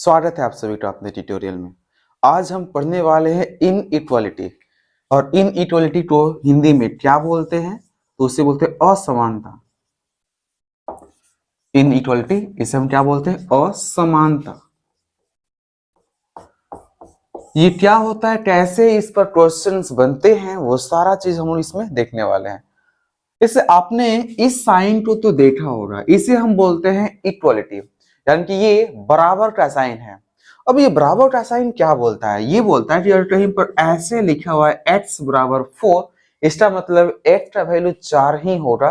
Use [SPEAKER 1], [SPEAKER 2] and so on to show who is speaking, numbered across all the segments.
[SPEAKER 1] स्वागत है आप सभी का अपने ट्यूटोरियल में। आज हम पढ़ने वाले हैं इनइक्वालिटी। और इनइक्वालिटी को हिंदी में क्या बोलते हैं? तो उसे बोलते हैं असमानता। इनइक्वालिटी इसे हम क्या बोलते हैं? असमानता। ये क्या होता है, कैसे इस पर क्वेश्चंस बनते हैं, वो सारा चीज हम इसमें देखने वाले हैं। इससे आपने इस साइन को तो देखा होगा, इसे हम बोलते हैं इक्वालिटी, यानी कि ये बराबर का साइन है। अब ये बराबर का साइन क्या बोलता है? ये बोलता है कि अगर कहीं पर ऐसे लिखा हुआ है x बराबर 4, इसका मतलब x का वैल्यू 4 ही होगा।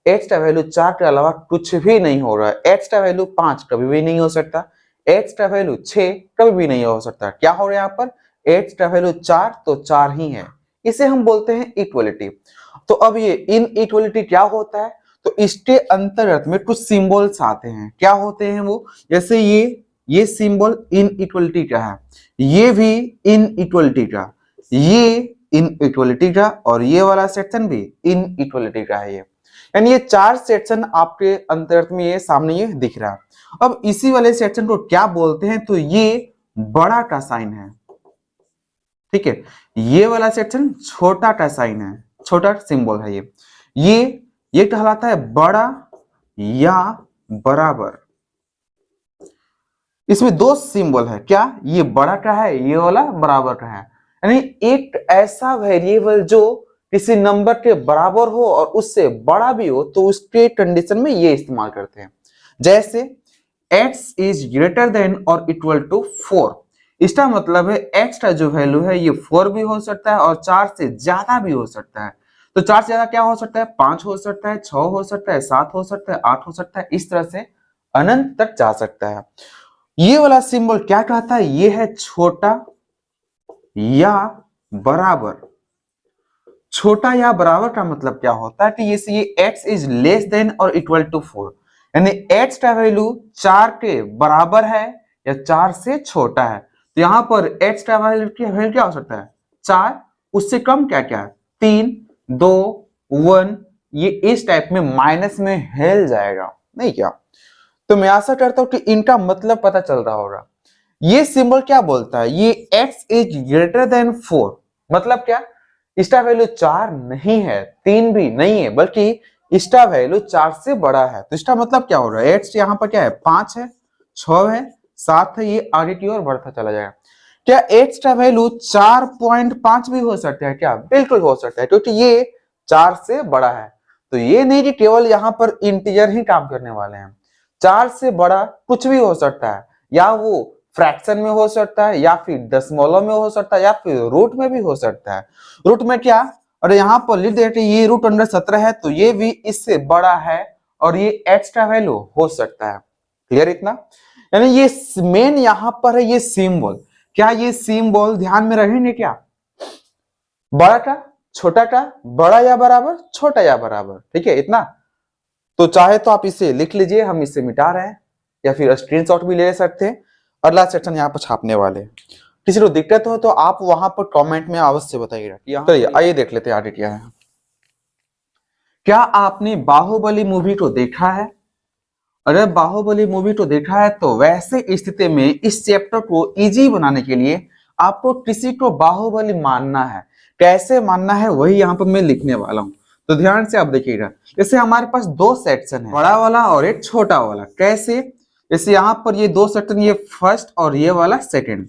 [SPEAKER 1] x का वैल्यू 4 के अलावा कुछ भी नहीं हो रहा है। x का वैल्यू 5 कभी भी नहीं हो सकता, x का वैल्यू 6 कभी भी नहीं हो सकता। क्या हो रहा है यहाँ पर? x का वैल्यू 4 तो 4 ही है। इसे हम बोलते हैं इक्वलिटी। तो अब ये इनइक्वालिटी क्या होता है? तो इसके अंतर्गत में कुछ सिंबल्स आते हैं। क्या होते हैं वो? जैसे ये सिंबल इनइक्वालिटी का है, ये भी इनइक्वालिटी का, ये इनइक्वालिटी का, और ये वाला सेक्शन भी इनइक्वालिटी का है। ये यानी ये 4 सेक्शन आपके अंतर्गत में ये सामने ये दिख रहा है। अब इसी वाले सेक्शन को क्या बोलते हैं? तो ये बड़ा का साइन है, ठीक है। ये वाला सेक्शन छोटा का साइन है, छोटा सिंबल है। ये कहलाता है बड़ा या बराबर। इसमें दो सिंबल है, क्या? ये बड़ा का है, ये वाला बराबर का है। यानी एक ऐसा वेरिएबल जो किसी नंबर के बराबर हो और उससे बड़ा भी हो, तो उसके कंडीशन में ये इस्तेमाल करते हैं। जैसे x इज ग्रेटर देन और इक्वल टू 4, इसका मतलब है x का जो वैल्यू है ये 4 भी हो सकता है और 4 से ज्यादा भी हो सकता है। तो 4 से ज्यादा क्या हो सकता है? 5 हो सकता है, 6 हो सकता है, 7 हो सकता है, 8 हो सकता है, इस तरह से अनंत तक जा सकता है। ये वाला सिंबल क्या कहता है? ये है छोटा या बराबर। छोटा या बराबर का मतलब क्या होता है कि ये x इज लेस देन और इक्वल टू 4, यानी x का वैल्यू 4 के बराबर है या 4 से छोटा है। तो यहां पर x का वैल्यू क्या हो सकता है? 4, उससे कम क्या क्या है? 3, 2, 1, ये इस टाइप में माइनस में हिल जाएगा, नहीं क्या? तो मैं आशा करता हूं कि इनका मतलब पता चल रहा होगा। ये सिंबल क्या बोलता है? ये x इज ग्रेटर देन 4 मतलब क्या? इसका वैल्यू 4 नहीं है, 3 भी नहीं है, बल्कि इसका वैल्यू 4 से बड़ा है। तो इसका मतलब क्या हो रहा है? x यहाँ पर क्या है? 5 है, 6 है, 7 है, ये आगे की ओर बढ़ता चला जाएगा। क्या x का वैल्यू 4.5 भी हो सकता है क्या? बिल्कुल हो सकता है, क्योंकि ये 4 से बड़ा है। तो ये नहीं कि केवल यहाँ पर इंटीजर ही काम करने वाले हैं। 4 से बड़ा कुछ भी हो सकता है, या वो फ्रैक्शन में हो सकता है, या फिर दशमलव में हो सकता है, या फिर रूट में भी हो सकता है। रूट में क्या? और यहाँ पर लिख देते ये रूट अंडर 17 है, तो ये भी इससे बड़ा है और ये x का वैल्यू हो सकता है। क्लियर इतना? यानी ये मेन यहाँ पर है ये सिंबल। क्या ये सिंबल ध्यान में रहेंगे क्या? बड़ा का, छोटा का, बड़ा या बराबर, छोटा या बराबर, ठीक है इतना। तो चाहे तो आप इसे लिख लीजिए, हम इसे मिटा रहे हैं, या फिर स्क्रीनशॉट भी ले सकते हैं। अगला सेक्शन यहाँ पर छापने वाले हैं। किसी को दिक्कत हो तो आप वहां पर कमेंट में अवश्य बताइएगा। चलिए आइए देख लेते हैं आगे क्या है। क्या आपने बाहुबली मूवी को देखा है? अगर बाहुबली मूवी को देखा है तो वैसे स्थिति में इस चैप्टर को इजी बनाने के लिए आपको किसी को बाहुबली मानना है। कैसे मानना है वही यहाँ पर मैं लिखने वाला हूँ, तो ध्यान से आप देखिएगा। जैसे हमारे पास दो सेक्शन है, बड़ा वाला और एक छोटा वाला। कैसे? जैसे यहाँ पर ये दो सेक्शन, ये फर्स्ट और ये वाला सेकंड।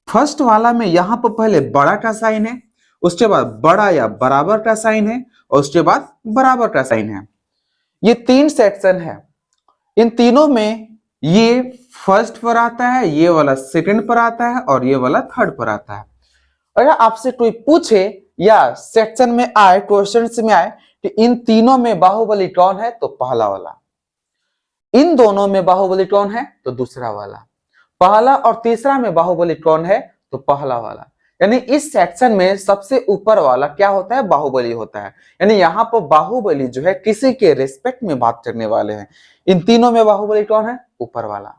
[SPEAKER 1] फर्स्ट वाला में यहाँ पर पहले बड़ा का साइन है, उसके बाद बड़ा या बराबर का साइन है, और उसके बाद बराबर का साइन है। ये 3 सेक्शन है। इन तीनों में ये फर्स्ट पर आता है, ये वाला सेकंड पर आता है, और ये वाला थर्ड पर आता है। अगर आपसे कोई पूछे या सेक्शन में आए, क्वेश्चन में आए कि इन तीनों में बाहुबली कौन है, तो पहला वाला। इन दोनों में बाहुबली कौन है, तो दूसरा वाला। पहला और तीसरा में बाहुबली कौन है, तो पहला वाला। यानी इस सेक्शन में सबसे ऊपर वाला क्या होता है? बाहुबली होता है। यानी यहाँ पर बाहुबली जो है किसी के रिस्पेक्ट में बात करने वाले हैं। इन तीनों में बाहुबली कौन है? ऊपर वाला।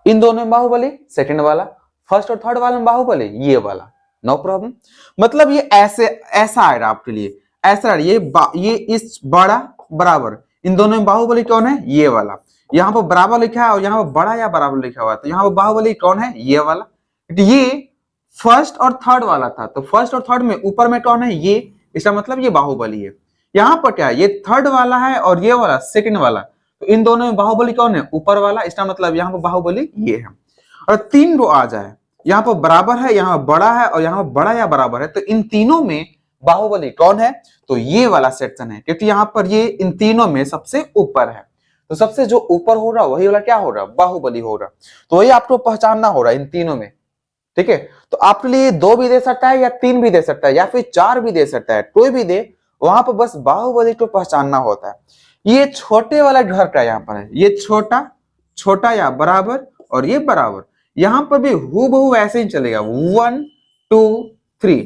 [SPEAKER 1] इन दोनों में बाहुबली सेकंड वाला। फर्स्ट और थर्ड वाला में बाहुबली ये वाला। No problem. मतलब ये ऐसा आएगा आपके लिए, ऐसा ये इस बड़ा बराबर। इन दोनों में बाहुबली कौन है? ये वाला। यहाँ पर बराबर लिखा है और यहाँ पर बड़ा या बराबर लिखा हुआ है, तो यहाँ पर बाहुबली कौन है, ये वाला। ये फर्स्ट और थर्ड वाला था, तो फर्स्ट और थर्ड में ऊपर में कौन है, ये, इसका मतलब ये बाहुबली है। यहाँ पर क्या है, ये थर्ड वाला है और ये वाला सेकंड वाला, तो इन दोनों में बाहुबली कौन है, ऊपर वाला, इसका मतलब यहाँ पर बाहुबली ये है। और 3 रो आ जाए, यहाँ पर बराबर है, यहाँ पर बड़ा है और यहाँ पर बड़ा या बराबर है, तो इन तीनों में बाहुबली कौन है, तो ये वाला सेक्शन है, क्योंकि यहाँ पर ये इन तीनों में सबसे ऊपर है, तो सबसे जो ऊपर हो रहा वही वाला क्या हो रहा, बाहुबली हो रहा। तो वही आपको पहचानना हो रहा है इन तीनों में, ठीक है। तो आपके लिए 2 भी दे सकता है या 3 भी दे सकता है या फिर 4 भी दे सकता है, कोई भी दे, वहां पर बस बाहुबली को पहचानना होता है। ये छोटे वाला घर का यहाँ पर है, ये छोटा, छोटा या बराबर और ये बराबर, यहां पर भी हूबहू ऐसे ही चलेगा, 1 2 3।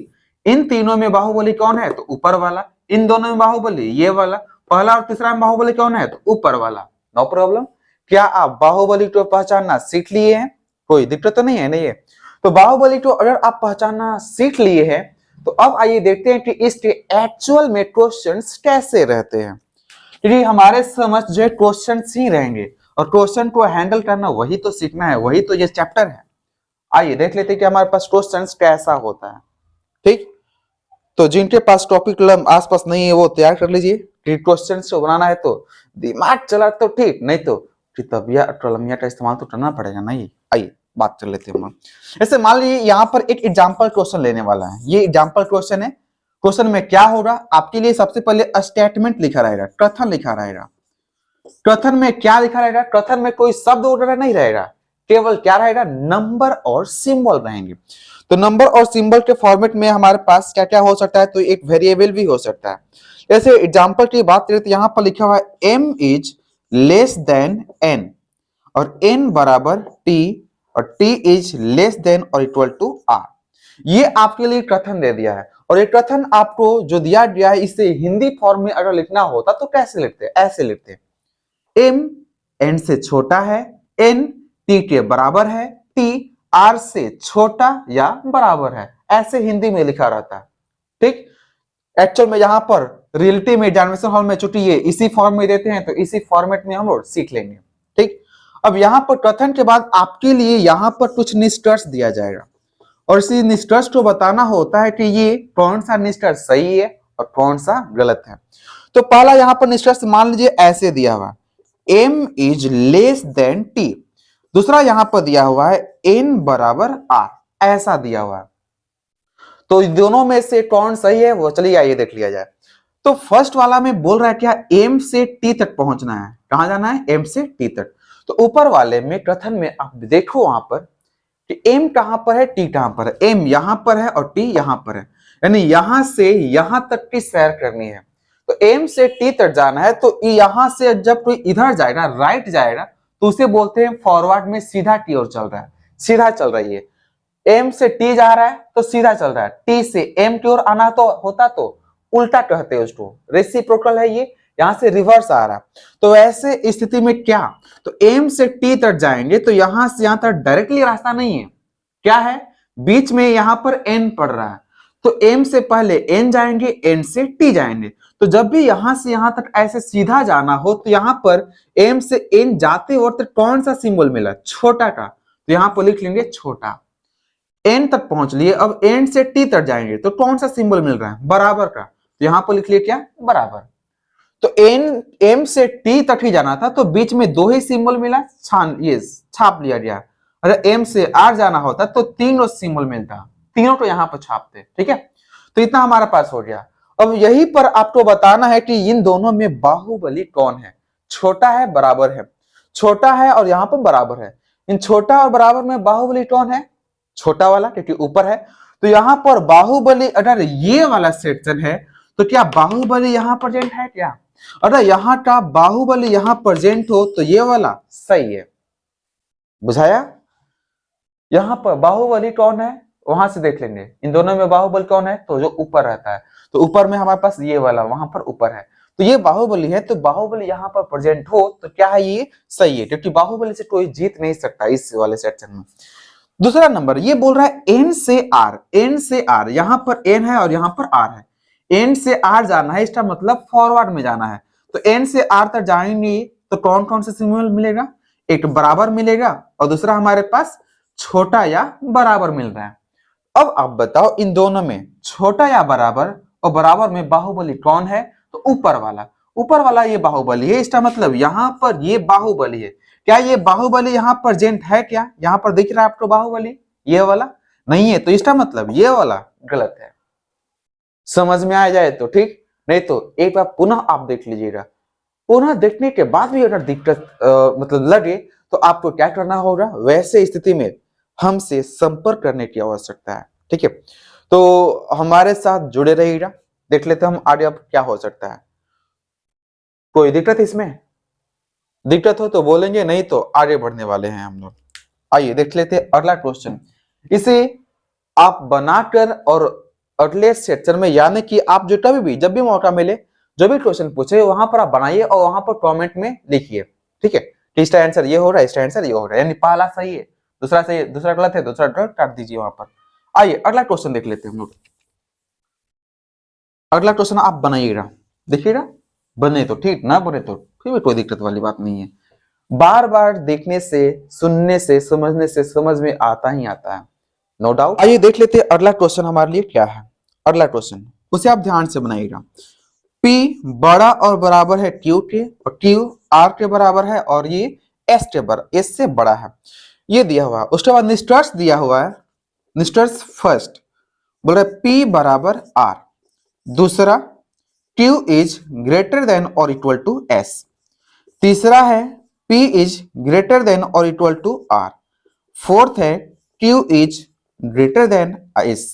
[SPEAKER 1] इन तीनों में बाहुबली कौन है, तो ऊपर वाला। इन दोनों में बाहुबली ये वाला, पहला और तीसरा में बाहुबली कौन है, तो ऊपर वाला। No problem. क्या आप बाहुबली को पहचानना सीख लिए हैं, कोई दिक्कत तो नहीं है, नहीं है। तो बाहुबली को अगर आप पहचानना सीख लिए हैं, तो अब आइए देखते हैं कि इसके एक्चुअल में क्वेश्चंस कैसे रहते हैं। क्योंकि हमारे समझ जो है क्वेश्चंस ही रहेंगे, और क्वेश्चन को हैंडल करना वही तो सीखना है, वही तो ये चैप्टर है। आइए देख लेते हैं कि हमारे पास क्वेश्चंस कैसा होता है, ठीक। तो जिनके पास टॉपिक आसपास नहीं है वो तैयार कर लीजिए, कि क्वेश्चंस को बनाना है तो दिमाग चला तो ठीक, नहीं तो किताबिया कलमिया का इस्तेमाल तो करना पड़ेगा। नहीं, आइए बात कर लेते हैं। ऐसे मान लीजिए यहाँ पर एक एग्जाम्पल क्वेश्चन लेने वाला है, ये एग्जाम्पल क्वेश्चन है। क्वेश्चन में क्या होगा, आपके लिए सबसे पहले स्टेटमेंट लिखा रहेगा, कथन लिखा रहेगा। कथन में क्या लिखा रहेगा, कथन में कोई शब्द वगैरह नहीं रहेगा, केवल क्या रहेगा, नंबर और सिंबल रहेंगे। तो नंबर और सिंबल के फॉर्मेट में हमारे पास क्या क्या हो सकता है, तो एक वेरिएबल भी हो सकता है। जैसे एग्जाम्पल की बात करें तो यहाँ पर लिखा हुआ है m is less then n और n बराबर t और t इज लेस देन और इक्वल टू r। ये आपके लिए कथन दे दिया है, और ये कथन आपको जो दिया गया है इसे हिंदी फॉर्म में अगर लिखना होता तो कैसे लिखते, ऐसे लिखते, m n से छोटा है, n t के बराबर है, t r से छोटा या बराबर है, ऐसे हिंदी में लिखा रहता है, ठीक। एक्चुअल में यहाँ पर रियलिटी में एग्जामिनेशन हॉल में चूंकि ये इसी फॉर्म में देते हैं, तो इसी फॉर्मेट में हम लोग सीख लेंगे, ठीक। अब यहाँ पर कथन के बाद आपके लिए यहाँ पर कुछ निष्कर्ष दिया जाएगा, और इसी निष्कर्ष को बताना होता है कि ये कौन सा निष्कर्ष सही है और कौन सा गलत है। तो पहला यहाँ पर निष्कर्ष मान लीजिए ऐसे दिया हुआ, m is less then t। दूसरा यहाँ पर दिया हुआ है n बराबर r, ऐसा दिया हुआ है। तो दोनों में से कौन सही है वो चलिए आइए देख लिया जाए। तो फर्स्ट वाला में बोल रहा है क्या, m से t तक पहुंचना है, कहां जाना है, m से t तक। तो ऊपर वाले में कथन में आप देखो वहां पर कि m कहां पर है, t कहां पर है, m यहां पर है और t यहां पर है, यानी यहां से यहां तक की सैर करनी है। तो m से t तक जाना है, तो यहां से जब कोई इधर जाएगा, राइट जाएगा, तो उसे बोलते हैं फॉरवर्ड में सीधा की ओर चल रहा है, सीधा चल रही है। m से t जा रहा है तो सीधा चल रहा है, t से m की ओर आना तो होता तो उल्टा कहते हैं उसको, रेसिप्रोकल है ये, यहां से रिवर्स आ रहा है। तो ऐसे स्थिति में क्या, तो m से t तक जाएंगे तो यहां से यहां तक डायरेक्टली रास्ता नहीं है, क्या है, बीच में यहां पर n पड़ रहा है, तो m से पहले n जाएंगे, n से t जाएंगे। तो जब भी यहां से यहां तक ऐसे सीधा जाना हो तो यहां पर m से n जाते वक्त कौन सा सिंबल मिला, छोटा का, तो यहां पर लिख लेंगे छोटा। n तक पहुंच लिए, अब n से t तक जाएंगे तो कौन सा सिंबल मिल रहा है, बराबर का, तो यहां पर लिख लिए क्या, बराबर। तो m से t तक ही जाना था, तो बीच में 2 ही सिंबल मिला, ये छाप लिया गया। अगर m से r जाना होता तो 3 सिंबल मिलता, तीनों को यहां पर छापते, ठीक है। तो इतना हमारे पास हो गया। अब यहीं पर आपको बताना है कि इन दोनों में बाहुबली कौन है, छोटा है बराबर है, छोटा है और यहां पर बराबर है। इन छोटा और बराबर में बाहुबली कौन है, छोटा वाला, क्योंकि ऊपर है। तो यहां पर बाहुबली अगर ये वाला सेक्शन है तो क्या बाहुबली यहां प्रेजेंट है क्या, अगर यहाँ का बाहुबली यहां प्रेजेंट हो तो ये वाला सही है, बुझाया। यहां पर बाहुबली कौन है वहां से देख लेंगे, इन दोनों में बाहुबली कौन है, तो जो ऊपर रहता है, तो ऊपर में हमारे पास ये वाला वहां पर ऊपर है, तो ये बाहुबली है। तो बाहुबली यहां पर प्रेजेंट हो तो क्या है, ये सही है, क्योंकि बाहुबली से कोई जीत नहीं सकता इस वाले सेक्शन में। दूसरा नंबर ये बोल रहा है n से r, n से r, यहां पर n है और यहां पर r है, n से r जाना है, इसका मतलब फॉरवर्ड में जाना है। तो n से r तक जाएंगे तो कौन कौन सा सिंबल मिलेगा? एक बराबर मिलेगा और दूसरा हमारे पास छोटा या बराबर मिल रहा है। अब आप बताओ इन दोनों में छोटा या बराबर और बराबर में बाहुबली कौन है? तो ऊपर वाला ये बाहुबली है। इसका मतलब यहाँ पर ये बाहुबली है। क्या ये बाहुबली यहाँ प्रेजेंट है? क्या यहाँ पर दिख रहा है आपको बाहुबली? ये वाला नहीं है, तो इसका मतलब ये वाला गलत है। समझ में आ जाए तो ठीक, नहीं तो एक बार पुनः आप देख लीजिएगा। पुनः देखने के बाद भी अगर दिक्कत मतलब लगे तो आपको क्या करना होगा? वैसे स्थिति में हमसे संपर्क करने की आवश्यकता है। ठीक है, तो हमारे साथ जुड़े रहिएगा। देख लेते हम आगे अब क्या हो सकता है। कोई दिक्कत इसमें? दिक्कत हो तो बोलेंगे, नहीं तो आगे बढ़ने वाले हैं हम लोग। आइए देख लेते हैं अगला क्वेश्चन। इसे आप बनाकर और अगले सेक्शन में, यानी कि आप जो कभी भी जब भी मौका मिले जो भी क्वेश्चन पूछे वहां पर आप बनाइए और वहां पर कमेंट में लिखिए। ठीक है, कि इसका आंसर ये हो रहा है, इसका आंसर ये हो रहा है, यानी पहला सही है, दूसरा सही है, दूसरा गलत है, दूसरा गलत काट दीजिए वहां पर। आइए अगला क्वेश्चन देख लेते हैं हम लोग। अगला क्वेश्चन आप बनाइएगा, देखिएगा। बने तो ठीक, ना बने तो फिर भी कोई दिक्कत वाली बात नहीं है। बार बार देखने से, सुनने से, समझने से समझ में आता ही आता है, नो डाउट। आइए देख लेते हैं अगला क्वेश्चन हमारे लिए क्या है। अगला क्वेश्चन उसे आप ध्यान से बनाइएगा। P बड़ा और बराबर है Q के, और Q R के बराबर है, और ये S के बराबर, S से बड़ा है, ये दिया हुआ है। उसके बाद निष्कर्ष दिया हुआ है। निष्कर्ष फर्स्ट बोल रहा है P बराबर R, दूसरा Q इज ग्रेटर देन और इक्वल टू S, तीसरा है P इज ग्रेटर देन और इक्वल टू R, फोर्थ है Q is greater then S,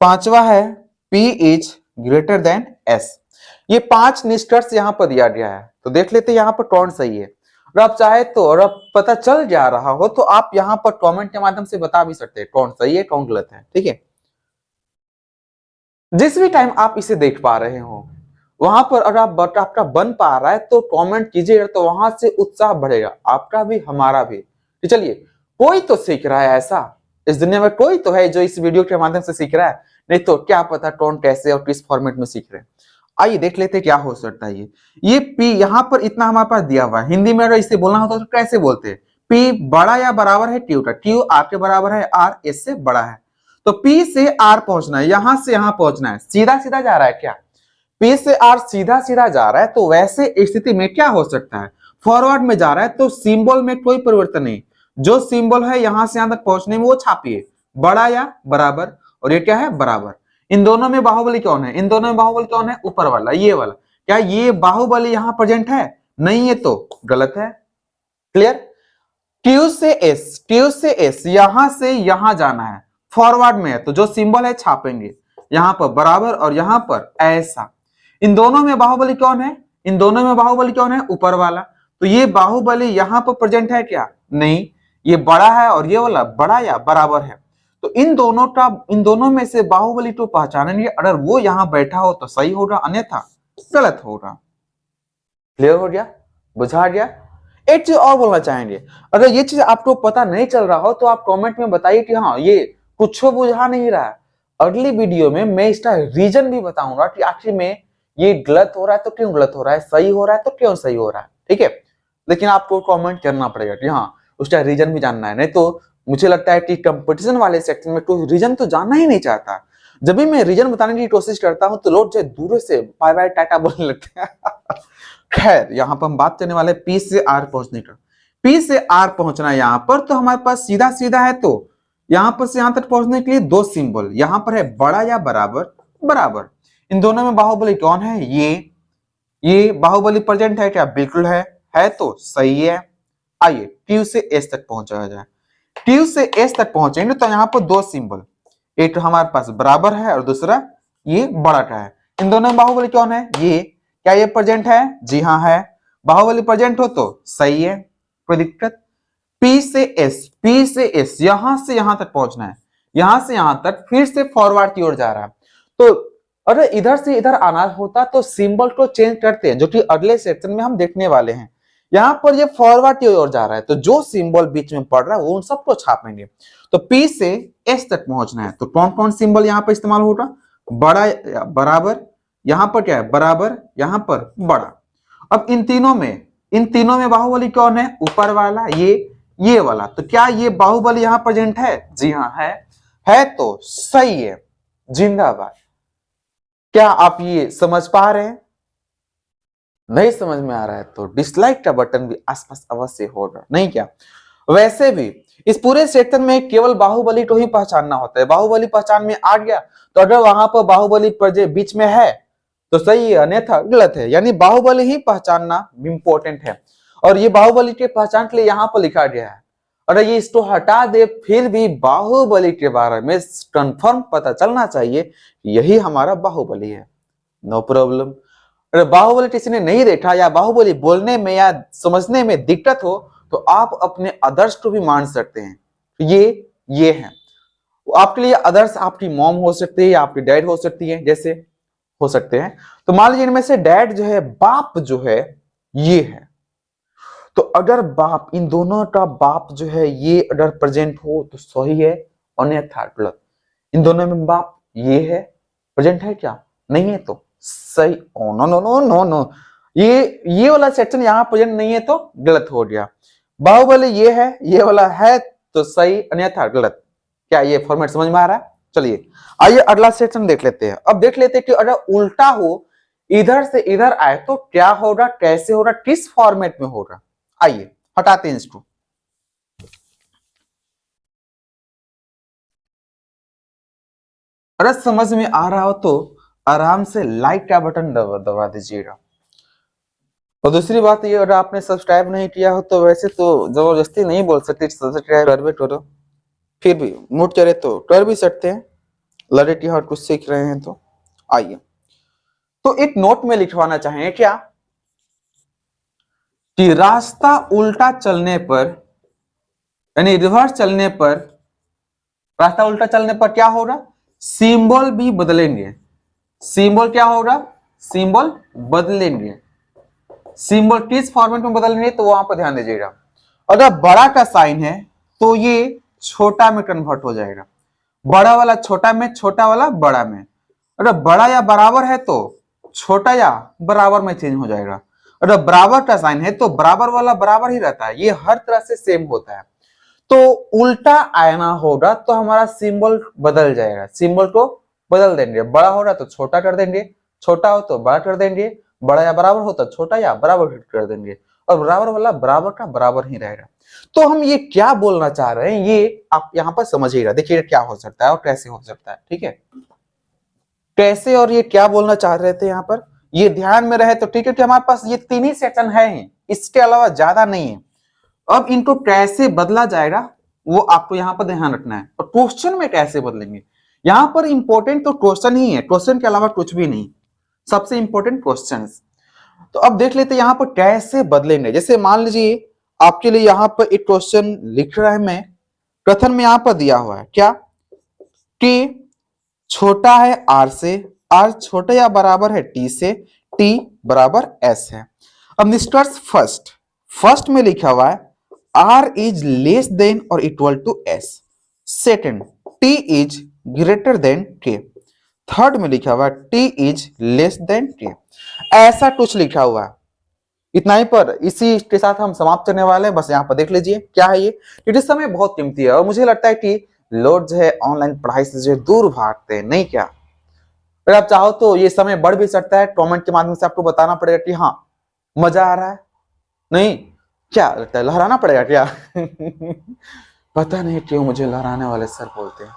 [SPEAKER 1] पांचवा है P is greater then S। ये 5 निष्कर्ष यहाँ पर दिया गया है, तो देख लेते हैं यहाँ पर कौन सही है। और आप चाहे तो, और आप पता चल जा रहा हो तो आप यहाँ पर कमेंट के माध्यम से बता भी सकते हैं कौन सही है कौन गलत है। ठीक है, जिस भी टाइम आप इसे देख पा रहे हो वहां पर अगर आपका बन पा रहा है तो कमेंट कीजिएगा, तो वहां से उत्साह बढ़ेगा, आपका भी हमारा भी। तो चलिए, कोई तो सीख रहा है, ऐसा इस दुनिया में कोई तो है जो इस वीडियो के माध्यम से सीख रहा है, नहीं तो क्या पता कौन कैसे और किस फॉर्मेट में सीख रहे हैं। आइए देख लेते हैं क्या हो सकता है। ये P यहाँ पर इतना हमारे पास दिया हुआ है। हिंदी में अगर इसे बोलना होता तो कैसे बोलते हैं? P बड़ा या बराबर है Q का, Q R के बराबर है, R S से बड़ा है, तो P से R पहुंचना है, यहां से यहां पहुंचना है, सीधा सीधा जा रहा है क्या? P से R सीधा सीधा जा रहा है, तो वैसे स्थिति में क्या हो सकता है? फॉरवर्ड में जा रहा है तो सिंबल में कोई परिवर्तन नहीं, जो सिंबल है यहां से यहां तक पहुंचने में वो छापिए, बड़ा या बराबर, और ये क्या है? बराबर। इन दोनों में बाहुबली कौन है? इन दोनों में बाहुबली कौन है? ऊपर वाला, ये वाला। क्या ये बाहुबली यहां प्रेजेंट है? नहीं है, तो गलत है। क्लियर? Q से S यहां से यहां जाना है, फॉरवर्ड में है, तो जो सिंबल है छापेंगे, यहां पर बराबर और यहां पर ऐसा। इन दोनों में बाहुबली कौन है? इन दोनों में बाहुबली कौन है? ऊपर वाला। तो ये बाहुबली यहां पर प्रेजेंट है क्या? नहीं, ये बड़ा है और ये वाला बड़ा या बराबर है, तो इन दोनों में से बाहुबली को पहचानेंगे। अगर वो यहां बैठा हो तो सही होगा, अन्यथा गलत होगा। क्लियर हो गया? बुझा गया? एक चीज और बोलना चाहेंगे, अगर ये चीज आपको पता नहीं चल रहा हो तो आप कमेंट में बताइए कि हाँ ये कुछ बुझा नहीं रहा है। अगली वीडियो में मैं इसका रीजन भी बताऊंगा कि आखिर में ये गलत हो रहा है तो क्यों गलत हो रहा है, सही हो रहा है तो क्यों सही हो रहा है। ठीक है, लेकिन आपको कमेंट करना पड़ेगा कि हाँ उसका रीजन भी जानना है, नहीं तो मुझे लगता है कि कंपटीशन वाले सेक्शन में कोई रीजन तो जानना ही नहीं चाहता। जब भी मैं रीजन बताने की कोशिश करता हूं तो लोग जो दूर से बाय बाय टाटा बोलने लगते हैं। खैर, यहाँ पर हम बात करने वाले P से R पहुंचने का। P से R पहुंचना है यहाँ पर, तो हमारे पास सीधा सीधा है, तो यहाँ पर से यहाँ तक पहुंचने के लिए दो सिंबल, यहाँ पर है बड़ा या बराबर, बराबर। इन दोनों में बाहुबली कौन है? ये बाहुबली प्रेजेंट है क्या? बिल्कुल है तो सही है। आइए Q से S तक पहुंचा जाए। Q से S तक पहुंचेंगे तो यहाँ पर दो सिंबल, एक हमारे पास बराबर है और दूसरा ये बड़ा का है। इन दोनों में बाहुबली कौन है? ये। क्या ये प्रेजेंट है? जी हाँ है। बाहुबली प्रेजेंट हो तो सही है, कोई दिक्कत? P से S यहां से यहां तक पहुंचना है, यहां से यहां तक फिर से फॉरवर्ड की ओर जा रहा है। तो अगर इधर से इधर आना होता तो सिंबल को चेंज करते हैं, जो कि अगले सेक्शन में हम देखने वाले हैं। यहाँ पर ये फॉरवर्ड की ओर जा रहा है, तो जो सिंबल बीच में पड़ रहा है वो उन सबको छापेंगे। तो P से S तक पहुंचना है, तो कौन कौन सिंबल यहाँ पर इस्तेमाल होगा? बड़ा या बराबर, यहाँ पर क्या है? बराबर, यहाँ पर बड़ा। अब इन तीनों में इन तीनों में बाहुबली कौन है? ऊपर वाला, ये वाला। तो क्या ये बाहुबली यहां प्रेजेंट है? जी हाँ है तो सही है, जिंदाबाद। क्या आप ये समझ पा रहे हैं? नहीं समझ में आ रहा है तो डिसलाइक का बटन भी आसपास अवश्य होगा, नहीं क्या? वैसे भी इस पूरे सेक्शन में केवल बाहुबली को ही पहचानना होता है। बाहुबली पहचान में आ गया तो अगर वहां पर बाहुबली बीच में है तो सही है, अन्यथा गलत है। यानी बाहुबली ही पहचानना इंपॉर्टेंट है। और ये बाहुबली के पहचान के लिए यहाँ पर लिखा गया है। अगर ये इसको हटा दे फिर भी बाहुबली के बारे में कंफर्म पता चलना चाहिए, यही हमारा बाहुबली है। No problem. अगर बाहुबली किसी ने नहीं देखा या बाहुबली बोलने में या समझने में दिक्कत हो तो आप अपने आदर्श को भी मान सकते हैं। ये है आपके लिए आदर्श। आपकी मॉम हो सकती है या आपकी डैड हो सकती है, जैसे हो सकते हैं। तो मान लीजिए इनमें से डैड जो है, बाप जो है ये है। तो अगर बाप, इन दोनों का बाप जो है ये अगर प्रेजेंट हो तो सही है, अन्यथा गलत। इन दोनों में बाप ये है, प्रेजेंट है क्या? नहीं है तो सही। Oh no no no no no, ये वाला सेक्शन यहाँ प्रेजेंट नहीं है तो गलत हो गया। बाहुबली ये है, ये वाला है तो सही, अन्यथा गलत। क्या ये फॉर्मेट समझ में आ रहा है? चलिए आइए अगला सेक्शन देख लेते हैं। अब देख लेते हैं कि अगर उल्टा हो, इधर से इधर आए तो क्या होगा, कैसे होगा, किस फॉर्मेट में होगा। आइए हटाते हैं इसको। अगर समझ में आ रहा हो तो आराम से लाइक का बटन दबा दीजिएगा। और दूसरी बात ये, अगर आपने सब्सक्राइब नहीं किया हो तो वैसे तो जबरदस्ती नहीं बोल सकते सब्सक्राइब कर भी करो, फिर भी मूड करे तो कर भी सकते हैं, लड़े की हर कुछ सीख रहे हैं तो। आइए तो एक नोट में लिखवाना चाहेंगे क्या कि रास्ता उल्टा चलने पर, यानी रिवर्स चलने पर, रास्ता उल्टा चलने पर क्या होगा? सिंबल भी बदलेंगे। सिंबल क्या होगा? सिंबल बदलेंगे। सिंबल किस फॉर्मेट में बदलेंगे तो वहां पर ध्यान दीजिएगा। अगर बड़ा का साइन है तो ये छोटा में कन्वर्ट हो जाएगा, बड़ा वाला छोटा में, छोटा वाला बड़ा में। अगर बड़ा या बराबर है तो छोटा या बराबर में चेंज हो जाएगा। अगर बराबर का साइन है तो बराबर वाला बराबर ही रहता है, ये हर तरह से सेम होता है। तो उल्टा आना होगा तो हमारा सिंबल बदल जाएगा, सिंबल को बदल देंगे। बड़ा हो रहा तो छोटा कर देंगे, छोटा हो तो बड़ा कर देंगे, बड़ा या बराबर हो तो छोटा या बराबर कर देंगे, और बराबर वाला बराबर का बराबर ही रहेगा। तो हम ये क्या बोलना चाह रहे हैं ये आप यहाँ पर समझिएगा। देखिए क्या हो सकता है और कैसे हो सकता है, ठीक है? कैसे और ये क्या बोलना चाह रहे थे यहाँ पर, ये ध्यान में रहे तो ठीक है कि हमारे पास ये तीन ही सेक्शन है ही, इसके अलावा ज्यादा नहीं है। अब इनको कैसे बदला जाएगा वो आपको यहाँ पर ध्यान रखना है। और क्वेश्चन में कैसे बदलेंगे, यहाँ पर इंपॉर्टेंट तो क्वेश्चन ही है, क्वेश्चन के अलावा कुछ भी नहीं, सबसे इंपॉर्टेंट क्वेश्चन। तो अब देख लेते हैं यहाँ पर कैसे बदलेंगे। जैसे मान लीजिए आपके लिए यहाँ पर एक क्वेश्चन लिख रहा है मैं, कथन में यहाँ पर दिया हुआ है क्या कि छोटा है आर से, आर छोटा या बराबर है टी से, टी बराबर एस है। अब निष्कर्ष फर्स्ट में लिखा हुआ है आर इज लेस देन और equal to S. Second, T is greater than K. Third में लिखा हुआ है टी इज लेस देन के। ऐसा कुछ लिखा हुआ है। इतना ही पर इसी के साथ हम समाप्त करने वाले हैं। बस यहाँ पर देख लीजिए क्या है ये, क्योंकि समय बहुत कीमती है और मुझे लगता है कि लोग जो है ऑनलाइन पढ़ाई से जो दूर भागते हैं, नहीं क्या? अगर आप चाहो तो ये समय बढ़ भी सकता है, कमेंट के माध्यम से आपको बताना पड़ेगा कि हाँ मजा आ रहा है, नहीं क्या लगता है लहराना पड़ेगा क्या? पता नहीं क्यों मुझे लहराने वाले सर बोलते हैं।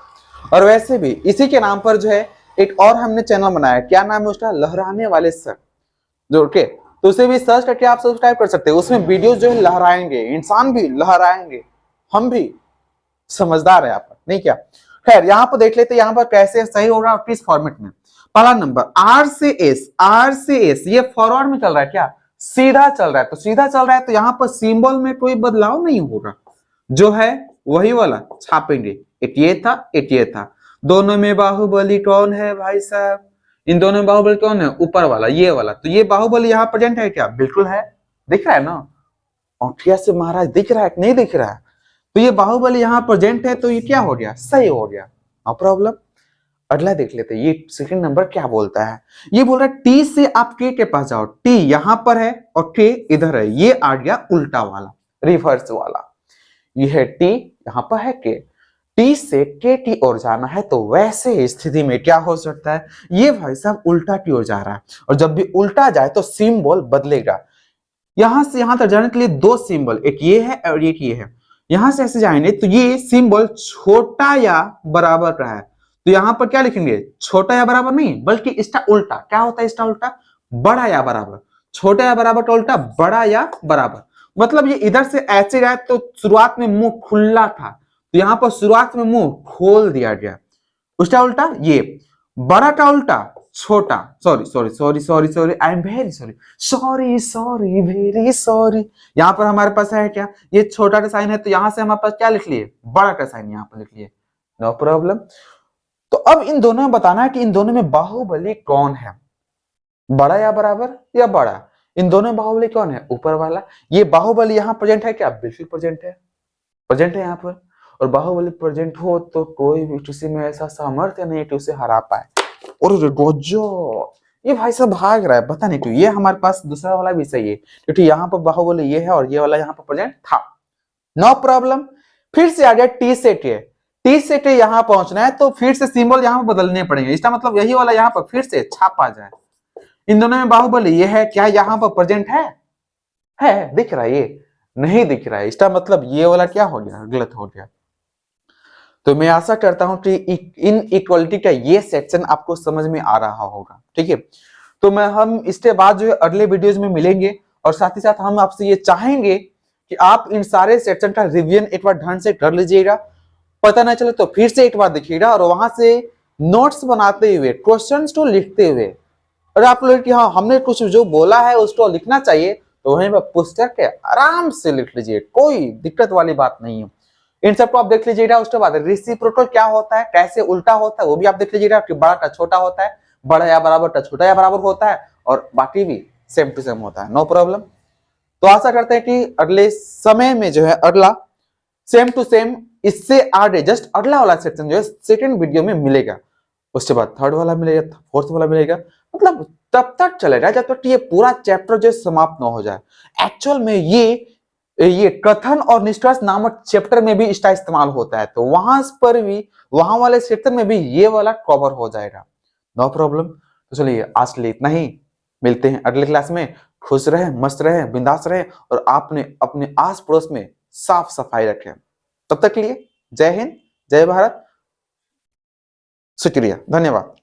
[SPEAKER 1] और वैसे भी इसी के नाम पर जो है एक और हमने चैनल बनाया, क्या नाम है उसका? लहराने वाले सर, जो के तो उसे भी सर्च करके आप सब्सक्राइब कर सकते हैं। उसमें वीडियो जो है लहराएंगे, इंसान भी लहराएंगे, हम भी समझदार है आप, नहीं क्या? खैर यहाँ पर देख लेते हैं यहाँ पर कैसे सही होगा और किस फॉर्मेट में। पहला नंबर आर से एस, आर से एस ये फॉरवर्ड में चल रहा है क्या? सीधा चल रहा है। तो सीधा चल रहा है तो यहाँ पर सिंबल में कोई बदलाव नहीं होगा, जो है वही वाला छापेंगे। एक ये था, एक ये था। दोनों में बाहुबली कौन है भाई साहब? इन दोनों में बाहुबली कौन है? ऊपर वाला, ये वाला। तो ये बाहुबली यहाँ प्रेजेंट है क्या? बिल्कुल है, दिख रहा है ना? औठिया से महाराज दिख रहा है, नहीं दिख रहा है? तो ये बाहुबली यहाँ प्रेजेंट है तो ये क्या हो गया? सही हो गया, नो प्रॉब्लम। अगला देख लेते हैं, ये सेकंड नंबर क्या बोलता है। ये बोल रहा है टी से आप के पास जाओ, टी यहां पर है और के इधर है, ये आ गया उल्टा वाला, रिवर्स वाला। ये है टी, यहां पर है के, टी से के टी ओर जाना है, तो वैसे स्थिति में क्या हो सकता है, ये भाई साहब उल्टा की ओर जा रहा है, और जब भी उल्टा जाए तो सिंबल बदलेगा। यहां से यहां तक जाने के लिए दो सिंबल, एक ये है और एक ये है, यहां से ऐसे जाएंगे तो ये सिंबल छोटा या बराबर का है, तो यहां पर क्या लिखेंगे, छोटा या बराबर नहीं, बल्कि इसका उल्टा क्या होता है, इसका उल्टा बड़ा या बराबर, छोटा या बराबर का उल्टा बड़ा या बराबर। मतलब ये इधर से ऐसे गया तो शुरुआत में मुंह खुला था, तो यहां पर शुरुआत में मुंह खोल दिया गया, उसका उल्टा ये, बड़ा का उल्टा छोटा, sorry sorry sorry sorry sorry, I am very sorry, sorry sorry very sorry. यहां पर हमारे पास है क्या, ये छोटा का साइन है, तो यहां से हमारे पास क्या लिख लिए, बड़ा का साइन यहां पर लिख लिए, नो प्रॉब्लम। तो अब इन दोनों में बताना है कि इन दोनों में बाहुबली कौन है, बड़ा या बराबर या बड़ा, इन दोनों में बाहुबली कौन है, ऊपर वाला। ये बाहुबली यहाँ प्रेजेंट है क्या, बिल्कुल प्रेजेंट है, प्रेजेंट है यहाँ पर, और बाहुबली प्रेजेंट हो तो कोई भी किसी में ऐसा सामर्थ्य नहीं कि उसे हरा पाए। और गोजो, ये भाई साहब भाग रहा है, पता नहीं क्यों। ये हमारे पास दूसरा वाला भी सही है, क्योंकि यहाँ पर बाहुबली ये है और ये वाला यहाँ पर प्रेजेंट था, नो प्रॉब्लम। फिर से आ गया टी से के, टी से के यहाँ पहुंचना है तो फिर से सिंबल यहाँ पर बदलने पड़ेंगे, इसका मतलब यही वाला यहाँ पर फिर से छापा जाए। इन दोनों में बाहुबली ये है, क्या यहाँ पर प्रेजेंट है दिख रहा है, ये नहीं दिख रहा है, इसका मतलब ये वाला क्या हो गया, गलत हो गया। तो मैं आशा करता हूं कि इन इक्वलिटी का ये सेक्शन आपको समझ में आ रहा होगा, ठीक है। तो हम इसके बाद जो है अगले वीडियोज में मिलेंगे, और साथ ही साथ हम आपसे ये चाहेंगे कि आप इन सारे सेक्शन का रिवीजन एक बार ढंग से कर लीजिएगा, पता ना चले तो फिर से एक बार देखिएगा, और वहां से नोट्स बनाते हुए, क्वेश्चंस को लिखते हुए, और आप लोग कि हाँ हमने कुछ जो बोला है उसको लिखना चाहिए, तो वहीं पर पुस्तक के आराम से लिख लीजिए, कोई दिक्कत वाली बात नहीं है। इन सबको आप देख लीजिएगा। उसके बाद रेसिप्रोकल क्या होता है, कैसे उल्टा होता है, वो भी आप देख लीजिएगा कि बड़ा का छोटा होता है, बड़ा या बराबर का छोटा या बराबर होता है, और बाकी भी सेम टू सेम होता है, नो प्रॉब्लम। तो आशा करते हैं कि अगले समय में जो है अगला सेम टू सेम, इससे आगे जस्ट अगला वाला सेक्शन जो है सेकेंड वीडियो में मिलेगा, उसके बाद थर्ड वाला मिलेगा, फोर्थ वाला मिलेगा, मतलब तब तक चलेगा जब तक ये पूरा चैप्टर जो समाप्त न हो जाए। एक्चुअल में ये कथन और निष्कर्ष नामक चैप्टर में भी इसका इस्तेमाल होता है, तो वहां पर भी, वहां वाले सेक्शन में भी ये वाला कवर हो जाएगा, नो प्रॉब्लम। तो चलिए आज के लिए इतना ही, मिलते हैं अगले क्लास में। खुश रहे, मस्त रहे, बिंदास रहे, और आपने अपने आस पड़ोस में साफ सफाई रखें। तब तक के लिए जय हिंद, जय भारत, शुक्रिया, धन्यवाद।